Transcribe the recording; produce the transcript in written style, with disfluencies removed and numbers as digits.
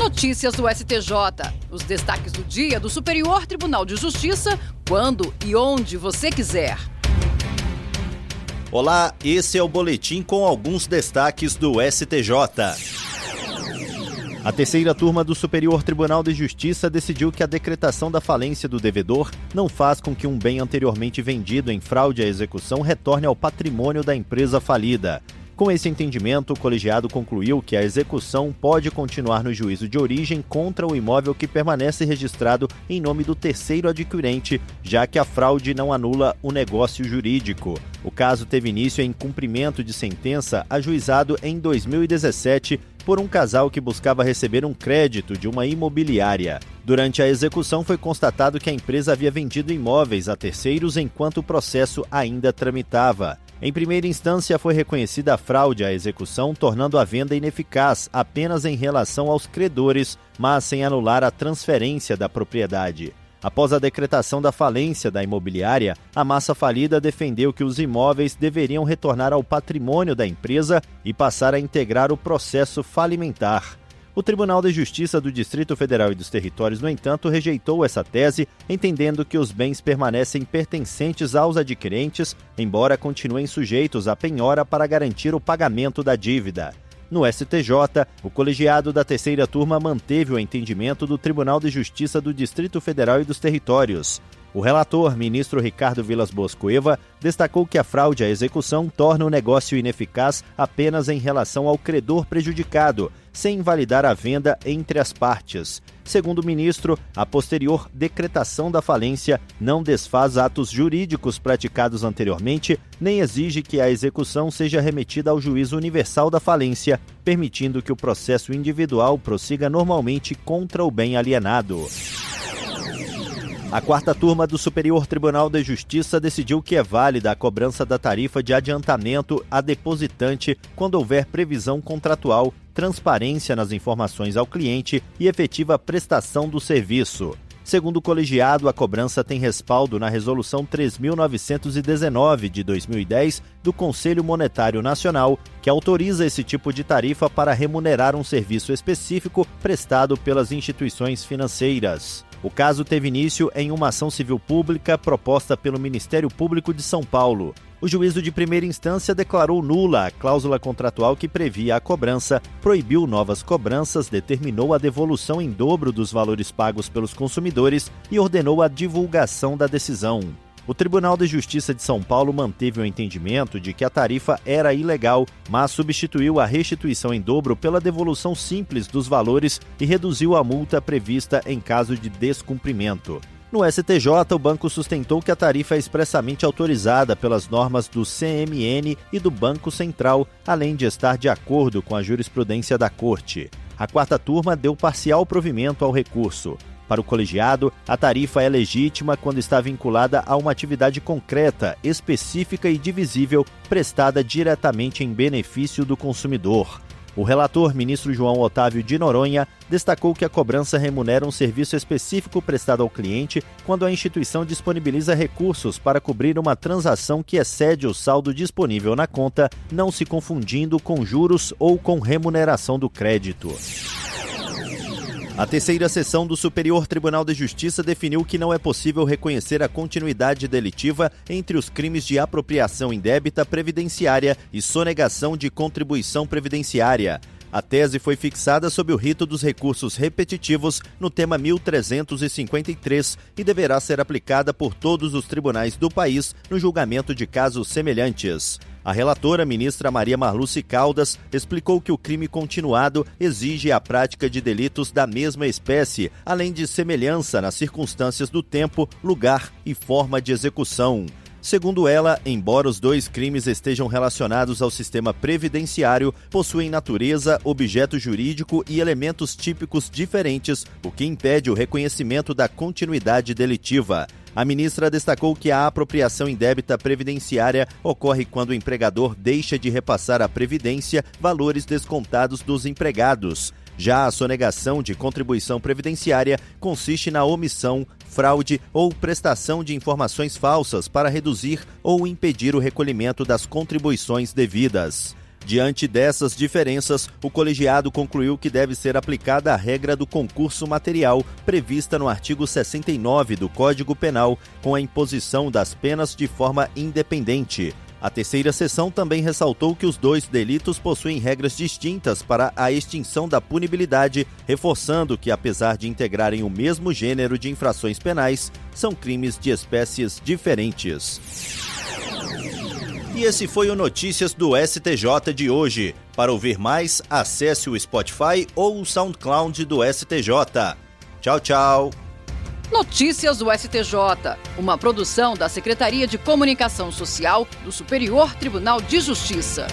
Notícias do STJ. Os destaques do dia do Superior Tribunal de Justiça, quando e onde você quiser. Olá, esse é o boletim com alguns destaques do STJ. A terceira turma do Superior Tribunal de Justiça decidiu que a decretação da falência do devedor não faz com que um bem anteriormente vendido em fraude à execução retorne ao patrimônio da empresa falida. Com esse entendimento, o colegiado concluiu que a execução pode continuar no juízo de origem contra o imóvel que permanece registrado em nome do terceiro adquirente, já que a fraude não anula o negócio jurídico. O caso teve início em cumprimento de sentença ajuizado em 2017 por um casal que buscava receber um crédito de uma imobiliária. Durante a execução foi constatado que a empresa havia vendido imóveis a terceiros enquanto o processo ainda tramitava. Em primeira instância, foi reconhecida a fraude à execução, tornando a venda ineficaz apenas em relação aos credores, mas sem anular a transferência da propriedade. Após a decretação da falência da imobiliária, a massa falida defendeu que os imóveis deveriam retornar ao patrimônio da empresa e passar a integrar o processo falimentar. O Tribunal de Justiça do Distrito Federal e dos Territórios, no entanto, rejeitou essa tese, entendendo que os bens permanecem pertencentes aos adquirentes, embora continuem sujeitos à penhora para garantir o pagamento da dívida. No STJ, o colegiado da terceira turma manteve o entendimento do Tribunal de Justiça do Distrito Federal e dos Territórios. O relator, ministro Ricardo Vilas Boas Cueva, destacou que a fraude à execução torna o negócio ineficaz apenas em relação ao credor prejudicado, sem invalidar a venda entre as partes. Segundo o ministro, a posterior decretação da falência não desfaz atos jurídicos praticados anteriormente, nem exige que a execução seja remetida ao juízo universal da falência, permitindo que o processo individual prossiga normalmente contra o bem alienado. A quarta turma do Superior Tribunal de Justiça decidiu que é válida a cobrança da tarifa de adiantamento a depositante quando houver previsão contratual, transparência nas informações ao cliente e efetiva prestação do serviço. Segundo o colegiado, a cobrança tem respaldo na Resolução 3.919 de 2010 do Conselho Monetário Nacional, que autoriza esse tipo de tarifa para remunerar um serviço específico prestado pelas instituições financeiras. O caso teve início em uma ação civil pública proposta pelo Ministério Público de São Paulo. O juízo de primeira instância declarou nula a cláusula contratual que previa a cobrança, proibiu novas cobranças, determinou a devolução em dobro dos valores pagos pelos consumidores e ordenou a divulgação da decisão. O Tribunal de Justiça de São Paulo manteve o entendimento de que a tarifa era ilegal, mas substituiu a restituição em dobro pela devolução simples dos valores e reduziu a multa prevista em caso de descumprimento. No STJ, o banco sustentou que a tarifa é expressamente autorizada pelas normas do CMN e do Banco Central, além de estar de acordo com a jurisprudência da Corte. A quarta turma deu parcial provimento ao recurso. Para o colegiado, a tarifa é legítima quando está vinculada a uma atividade concreta, específica e divisível, prestada diretamente em benefício do consumidor. O relator, ministro João Otávio de Noronha, destacou que a cobrança remunera um serviço específico prestado ao cliente quando a instituição disponibiliza recursos para cobrir uma transação que excede o saldo disponível na conta, não se confundindo com juros ou com remuneração do crédito. A terceira sessão do Superior Tribunal de Justiça definiu que não é possível reconhecer a continuidade delitiva entre os crimes de apropriação indébita previdenciária e sonegação de contribuição previdenciária. A tese foi fixada sob o rito dos recursos repetitivos no tema 1353 e deverá ser aplicada por todos os tribunais do país no julgamento de casos semelhantes. A relatora, ministra Maria Marluce Caldas, explicou que o crime continuado exige a prática de delitos da mesma espécie, além de semelhança nas circunstâncias do tempo, lugar e forma de execução. Segundo ela, embora os dois crimes estejam relacionados ao sistema previdenciário, possuem natureza, objeto jurídico e elementos típicos diferentes, o que impede o reconhecimento da continuidade delitiva. A ministra destacou que a apropriação indébita previdenciária ocorre quando o empregador deixa de repassar à Previdência valores descontados dos empregados. Já a sonegação de contribuição previdenciária consiste na omissão, fraude ou prestação de informações falsas para reduzir ou impedir o recolhimento das contribuições devidas. Diante dessas diferenças, o colegiado concluiu que deve ser aplicada a regra do concurso material prevista no artigo 69 do Código Penal, com a imposição das penas de forma independente. A terceira sessão também ressaltou que os dois delitos possuem regras distintas para a extinção da punibilidade, reforçando que, apesar de integrarem o mesmo gênero de infrações penais, são crimes de espécies diferentes. E esse foi o Notícias do STJ de hoje. Para ouvir mais, acesse o Spotify ou o SoundCloud do STJ. Tchau, tchau. Notícias do STJ, uma produção da Secretaria de Comunicação Social do Superior Tribunal de Justiça.